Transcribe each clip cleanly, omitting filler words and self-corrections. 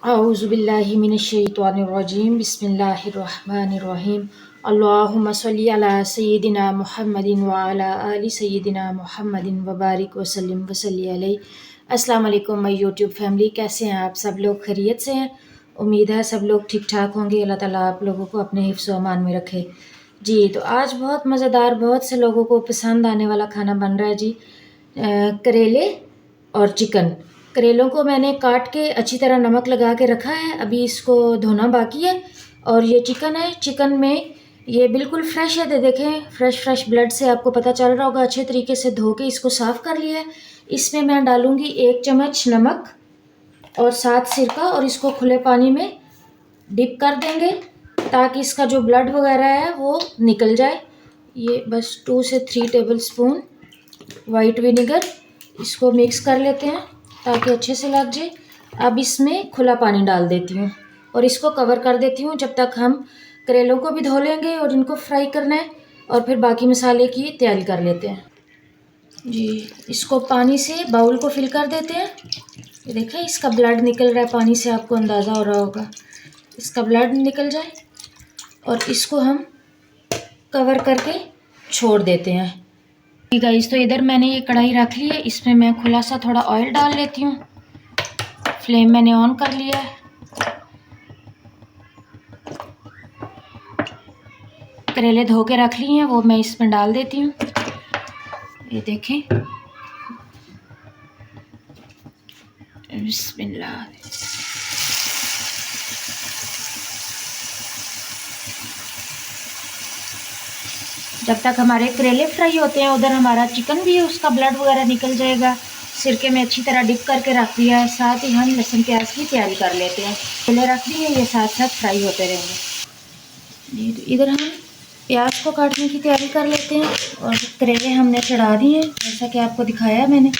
औज़ुबिल्लाहि मिनश्शैतानिर्रजीम बिस्मिल्लाहिर्रहमानिर्रहीम अल्लाहुम्मा सल्लि अला सय्यिदिना मुहम्मदिन व अला आलि सय्यिदिना मुहम्मदिन व बारिक वसल्लिम वसल्लि अलैहि। अस्सलाम वालेकुम माय यूट्यूब फैमिली, कैसे हैं आप सब लोग? खैरियत से हैं? उम्मीद है सब लोग ठीक ठाक होंगे। अल्लाह ताला आप लोगों को अपने हिफ्ज़ व अमान में रखे। जी तो आज बहुत मज़ेदार, बहुत से लोगों को पसंद आने वाला खाना बन रहा है जी। करेले और चिकन। करेलों को मैंने काट के अच्छी तरह नमक लगा के रखा है, अभी इसको धोना बाकी है। और ये चिकन है, चिकन में ये बिल्कुल फ्रेश है, देखें फ्रेश ब्लड से आपको पता चल रहा होगा। अच्छे तरीके से धो के इसको साफ़ कर लिया है। इसमें मैं डालूँगी 1 चम्मच नमक और 7 सिरका, और इसको खुले पानी में डिप कर देंगे ताकि इसका जो ब्लड वगैरह है वो निकल जाए। ये बस 2 से 3 टेबल स्पून वाइट विनेगर, इसको मिक्स कर लेते हैं ताकि अच्छे से लग जाए। अब इसमें खुला पानी डाल देती हूँ और इसको कवर कर देती हूँ जब तक हम करेलों को भी धो लेंगे और इनको फ्राई करना है, और फिर बाकी मसाले की तैयारी कर लेते हैं जी। इसको पानी से बाउल को फिल कर देते हैं। ये देखें इसका ब्लड निकल रहा है पानी से, आपको अंदाज़ा हो रहा होगा। इसका ब्लड निकल जाए और इसको हम कवर करके छोड़ देते हैं। ठीक है, तो इधर मैंने ये कढ़ाई रख ली है, इसमें मैं खुला सा थोड़ा ऑयल डाल लेती हूँ। फ्लेम मैंने ऑन कर लिया है। करेले धो के रख लिए हैं, वो मैं इसमें डाल देती हूँ। ये देखें, बिस्मिल्लाह। जब तक हमारे करेले फ्राई होते हैं उधर हमारा चिकन भी, उसका ब्लड वगैरह निकल जाएगा। सिरके में अच्छी तरह डिप करके रख दिया है। साथ ही हम लहसुन प्याज की तैयारी कर लेते हैं। करेले रख दिए, ये साथ साथ फ्राई होते रहेंगे। तो इधर हम प्याज को काटने की तैयारी कर लेते हैं, और करेले हमने चढ़ा दिए जैसा कि आपको दिखाया मैंने।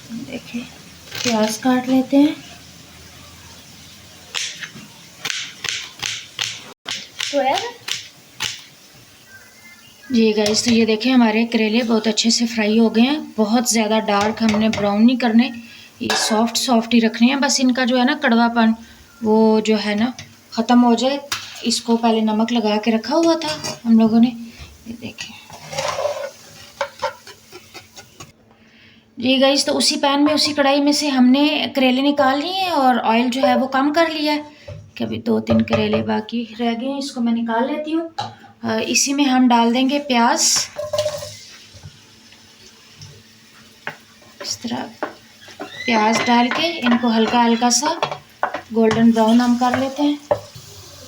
देखिए प्याज काट लेते हैं। तो यार जी गाइस, तो ये देखें हमारे करेले बहुत अच्छे से फ्राई हो गए हैं। बहुत ज़्यादा डार्क हमने ब्राउन नहीं करने, ये सॉफ्ट ही रखने हैं। बस इनका जो है ना कड़वापन वो जो है ना ख़त्म हो जाए। इसको पहले नमक लगा के रखा हुआ था हम लोगों ने। ये देखें जी गाइस, तो उसी पैन में, उसी कढ़ाई में से हमने करेले निकाल लिए हैं और ऑयल जो है वो कम कर लिया है कि अभी 2-3 करेले बाकी रह गए हैं। इसको मैं निकाल लेती हूँ। इसी में हम डाल देंगे प्याज। इस तरह प्याज डाल के इनको हल्का हल्का सा गोल्डन ब्राउन हम कर लेते हैं।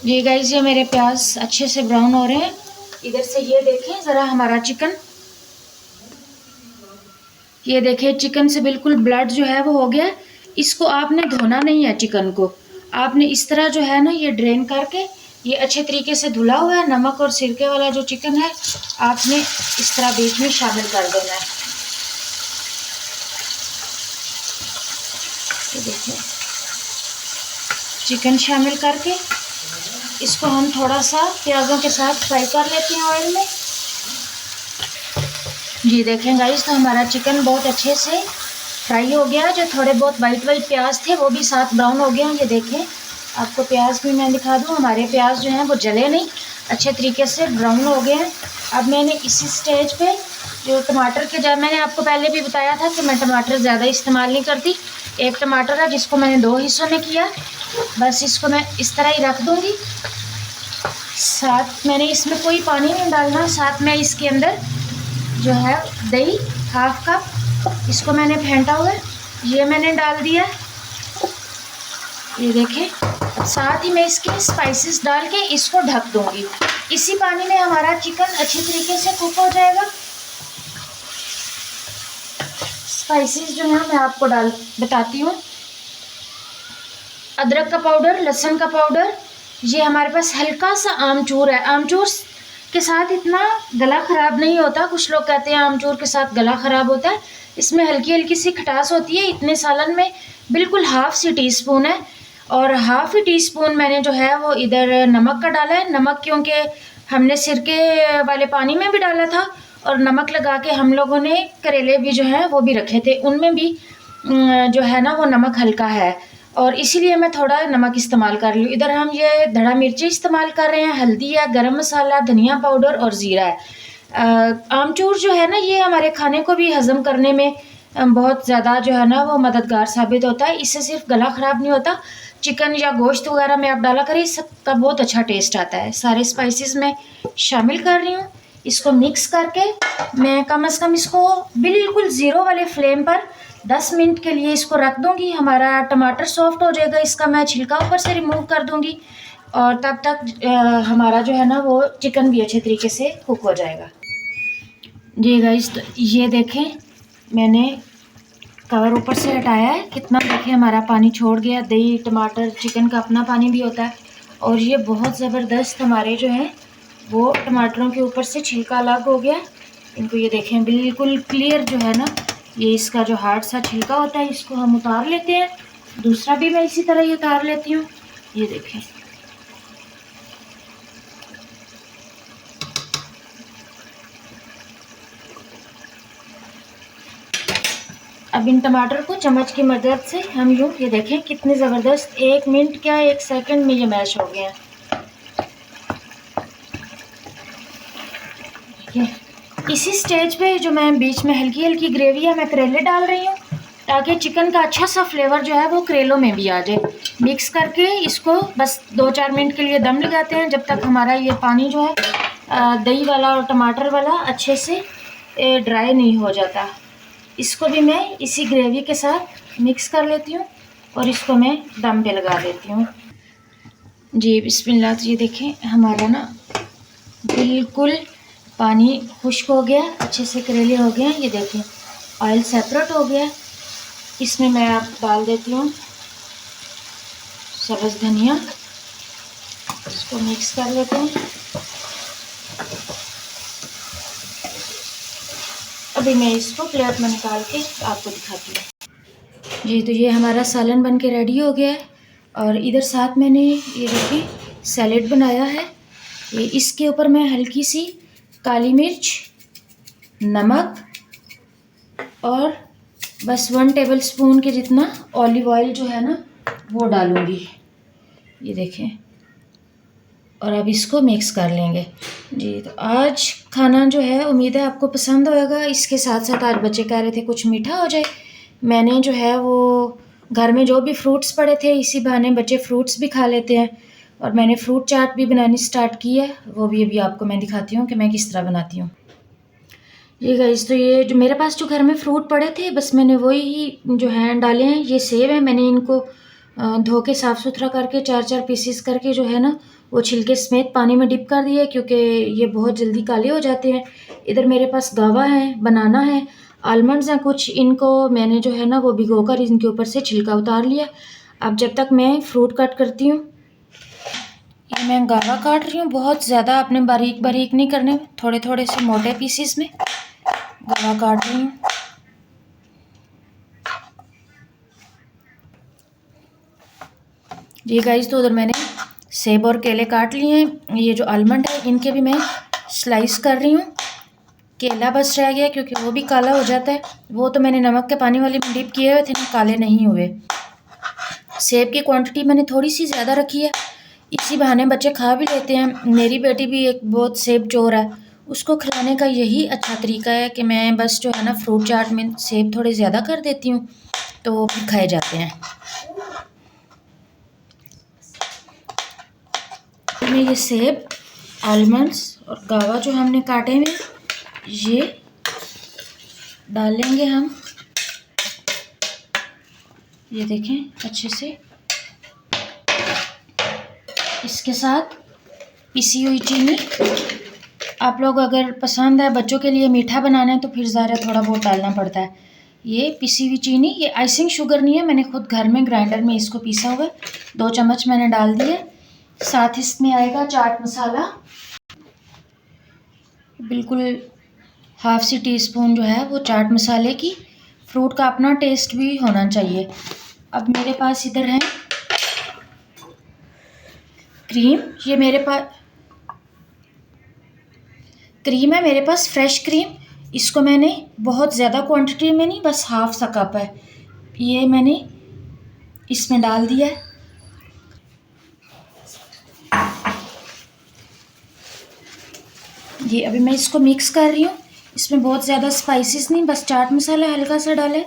ये गाइस, ये मेरे प्याज अच्छे से ब्राउन हो रहे हैं। इधर से ये देखें ज़रा हमारा चिकन, ये देखें चिकन से बिल्कुल ब्लड जो है वो हो गया। इसको आपने धोना नहीं है, चिकन को आपने इस तरह जो है ना ये ड्रेन करके, ये अच्छे तरीके से धुला हुआ है। नमक और सिरके वाला जो चिकन है आपने इस तरह बीच में शामिल कर देना है। ये देखिए चिकन शामिल करके इसको हम थोड़ा सा प्याज़ों के साथ फ्राई कर लेते हैं ऑयल में। जी देखें गाइस, तो हमारा चिकन बहुत अच्छे से फ्राई हो गया। जो थोड़े बहुत वाइट प्याज थे वो भी साथ ब्राउन हो गए हैं। ये देखें, आपको प्याज भी मैं दिखा दूँ, हमारे प्याज जो हैं वो जले नहीं, अच्छे तरीके से ब्राउन हो गए हैं। अब मैंने इसी स्टेज पे जो टमाटर के, जब मैंने आपको पहले भी बताया था कि मैं टमाटर ज़्यादा इस्तेमाल नहीं करती। 1 टमाटर है जिसको मैंने 2 हिस्सों में किया। बस इसको मैं इस तरह ही रख दूँगी। साथ मैंने इसमें कोई पानी नहीं डालना। साथ में इसके अंदर जो है दही 1/2 कप, इसको मैंने फेंटा हुआ है, ये मैंने डाल दिया। ये देखें, अब साथ ही मैं इसके स्पाइसेस डाल के इसको ढक दूंगी। इसी पानी में हमारा चिकन अच्छी तरीके से कुक हो जाएगा। स्पाइसेस जो है मैं आपको बताती हूँ। अदरक का पाउडर, लहसुन का पाउडर, ये हमारे पास हल्का सा आमचूर है। आमचूर के साथ इतना गला ख़राब नहीं होता। कुछ लोग कहते हैं आमचूर के साथ गला ख़राब होता है, इसमें हल्की हल्की सी खटास होती है। इतने सालन में बिल्कुल 1/2 टीस्पून है, और 1/2 टीस्पून मैंने जो है वो इधर नमक का डाला है। नमक क्योंकि हमने सिरके वाले पानी में भी डाला था, और नमक लगा के हम लोगों ने करेले भी जो है वो भी रखे थे, उनमें भी जो है ना वो नमक हल्का है। और इसीलिए मैं थोड़ा नमक इस्तेमाल कर रही हूँ। इधर हम ये धड़ा मिर्ची इस्तेमाल कर रहे हैं, हल्दी है, गरम मसाला, धनिया पाउडर और ज़ीरा है। आमचूर जो है ना, ये हमारे खाने को भी हज़म करने में बहुत ज़्यादा जो है ना वो मददगार साबित होता है। इससे सिर्फ गला ख़राब नहीं होता, चिकन या गोश्त वगैरह में आप डाला करें, सबका बहुत अच्छा टेस्ट आता है। सारे स्पाइसेस मैं शामिल कर रही हूँ। इसको मिक्स करके मैं कम से कम इसको बिल्कुल ज़ीरो वाले फ्लेम पर 10 मिनट के लिए इसको रख दूँगी। हमारा टमाटर सॉफ्ट हो जाएगा, इसका मैं छिलका ऊपर से रिमूव कर दूँगी और तब तक हमारा जो है ना वो चिकन भी अच्छे तरीके से कुक हो जाएगा। जी गाइस, तो ये देखें मैंने कवर ऊपर से हटाया है, कितना देखें हमारा पानी छोड़ गया। दही, टमाटर, चिकन का अपना पानी भी होता है और ये बहुत ज़बरदस्त हमारे जो है वो टमाटरों के ऊपर से छिलका अलग हो गया। इनको ये देखें बिल्कुल क्लियर जो है ना, ये इसका जो हार्ड सा छिलका होता है इसको हम उतार लेते हैं। दूसरा भी मैं इसी तरह ही उतार लेती हूँ। ये देखें, अब इन टमाटर को चम्मच की मदद से हम यूँ, ये देखें कितने ज़बरदस्त, 1 मिनट क्या 1 सेकंड में ये मैश हो गए हैं। इसी स्टेज पे जो मैं बीच में हल्की हल्की ग्रेवी है, मैं करेले डाल रही हूँ ताकि चिकन का अच्छा सा फ्लेवर जो है वो करेलों में भी आ जाए। मिक्स करके इसको बस 2-4 मिनट के लिए दम लगाते हैं, जब तक हमारा ये पानी जो है दही वाला और टमाटर वाला अच्छे से ड्राई नहीं हो जाता। इसको भी मैं इसी ग्रेवी के साथ मिक्स कर लेती हूँ और इसको मैं दम पे लगा देती हूँ। जी बिस्मिल्लाह। तो ये देखें हमारा ना बिल्कुल पानी खुश्क हो गया, अच्छे से करेले हो गए हैं। ये देखें ऑयल सेपरेट हो गया। इसमें मैं आप डाल देती हूँ सब्ज़ धनिया, इसको मिक्स कर लेते हैं। अभी मैं इसको प्लेट में निकाल के आपको दिखाती हूँ। जी, तो ये हमारा सालन बन के रेडी हो गया है और इधर साथ मैंने ये देखिए सैलेड बनाया है। ये इसके ऊपर मैं हल्की सी काली मिर्च, नमक और बस 1 टेबलस्पून के जितना ऑलिव ऑयल जो है ना वो डालूँगी। ये देखें, और अब इसको मिक्स कर लेंगे। जी, तो आज खाना जो है उम्मीद है आपको पसंद होएगा। इसके साथ साथ आज बच्चे कह रहे थे कुछ मीठा हो जाए, मैंने जो है वो घर में जो भी फ्रूट्स पड़े थे, इसी बहाने बच्चे फ्रूट्स भी खा लेते हैं और मैंने फ्रूट चाट भी बनानी स्टार्ट की है। वो भी अभी आपको मैं दिखाती हूँ कि मैं किस तरह बनाती हूँ। ये गाइस, तो ये जो मेरे पास जो घर में फ्रूट पड़े थे बस मैंने वही जो है डाले हैं। ये सेब है, मैंने इनको धो के साफ़ सुथरा करके 4-4 पीसेस करके जो है ना वो छिलके समेत पानी में डिप कर दिए, क्योंकि ये बहुत जल्दी काले हो जाते हैं। इधर मेरे पास गावा है, बनाना है, आलमंड्स हैं कुछ, इनको मैंने जो है ना वो भिगोकर इनके ऊपर से छिलका उतार लिया। अब जब तक मैं फ्रूट कट करती हूँ, ये मैं गावा काट रही हूँ। बहुत ज़्यादा आपने बारीक बारीक नहीं करने, थोड़े थोड़े से मोटे पीसीस में गावा काट रही हूँ। ये गाइस, तो उधर मैंने सेब और केले काट लिए हैं। ये जो आलमंड है इनके भी मैं स्लाइस कर रही हूँ। केला बस रह गया क्योंकि वो भी काला हो जाता है, वो तो मैंने नमक के पानी वाले में डिप किए हुए थे ना, काले नहीं हुए। सेब की क्वांटिटी मैंने थोड़ी सी ज़्यादा रखी है, इसी बहाने बच्चे खा भी लेते हैं। मेरी बेटी भी एक बहुत सेब चोर है, उसको खिलाने का यही अच्छा तरीका है कि मैं बस जो है ना फ्रूट चाट में सेब थोड़े ज़्यादा कर देती हूँ तो फिर खाए जाते हैं। में ये सेब, आलमंड्स और गावा जो हमने काटे हुए ये डालेंगे हम। ये देखें अच्छे से, इसके साथ पिसी हुई चीनी। आप लोग अगर पसंद है बच्चों के लिए मीठा बनाना है तो फिर ज़रा थोड़ा बहुत डालना पड़ता है। ये पिसी हुई चीनी, ये आइसिंग शुगर नहीं है, मैंने खुद घर में ग्राइंडर में इसको पीसा हुआ, 2 चम्मच मैंने डाल दिए। साथ इसमें आएगा चाट मसाला, बिल्कुल ½ सी टीस्पून जो है वो चाट मसाले की। फ्रूट का अपना टेस्ट भी होना चाहिए। अब मेरे पास इधर है क्रीम, ये मेरे पास क्रीम है, मेरे पास फ्रेश क्रीम। इसको मैंने बहुत ज़्यादा क्वांटिटी में नहीं, बस ½ सा कप है, ये मैंने इसमें डाल दिया है। ये अभी मैं इसको मिक्स कर रही हूँ। इसमें बहुत ज़्यादा स्पाइसेस नहीं, बस चाट मसाला हल्का सा डाला है,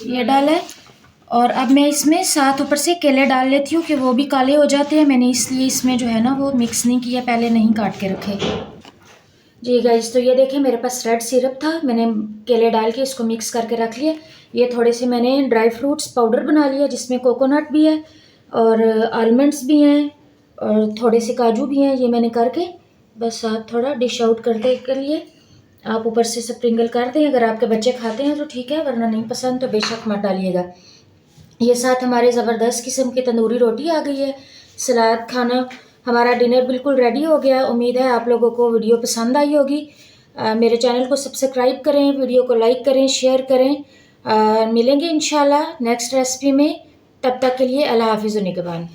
ये डाला है। और अब मैं इसमें साथ ऊपर से केले डाल लेती हूँ कि वो भी काले हो जाते हैं। मैंने इसलिए इसमें जो है ना वो मिक्स नहीं किया, पहले नहीं काट के रखे। जी गाइस, तो ये देखें मेरे पास रेड सिरप था, मैंने केले डाल के इसको मिक्स करके रख लिया। ये थोड़े से मैंने ड्राई फ्रूट्स पाउडर बना लिया, जिसमें कोकोनट भी है और आलमंड्स भी हैं और थोड़े से काजू भी हैं। ये मैंने करके बस आप थोड़ा डिश आउट करते के लिए आप ऊपर से स्प्रिंकल कर दें। अगर आपके बच्चे खाते हैं तो ठीक है, वरना नहीं पसंद तो बेशक मत डालिएगा। ये साथ हमारे ज़बरदस्त किस्म की तंदूरी रोटी आ गई है, सलाद, खाना, हमारा डिनर बिल्कुल रेडी हो गया। उम्मीद है आप लोगों को वीडियो पसंद आई होगी। मेरे चैनल को सब्सक्राइब करें, वीडियो को लाइक करें, शेयर करें। मिलेंगे इंशाल्लाह नेक्स्ट रेसिपी में। तब तक के लिए अल्लाह हाफिज़ व निगहबान।